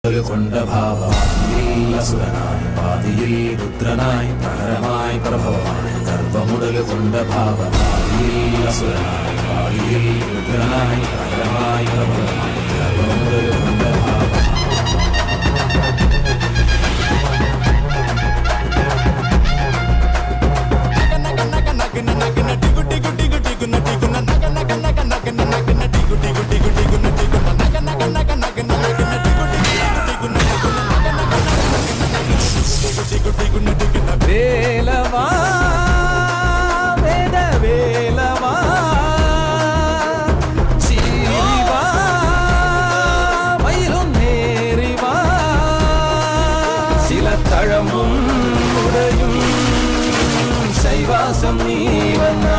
கொண்ட பாவமாதியில் அசுரனாய் பாதியில் ருத்ரனாய் பிரகரமாய் பிரபவமாய் கர்ப்பமுடல் கொண்ட பாவமாதியில் அசுரனாய் பாதியில் ருத்ரனாய் பிரகரமாய் பிரபவமாய் கர்ப்பமுடல் கொண்ட வேலவா வேத வேலவா சீரிவா மயிலும் நேரிவா சில தழமும் உடையும் சைவாசம் நீவனா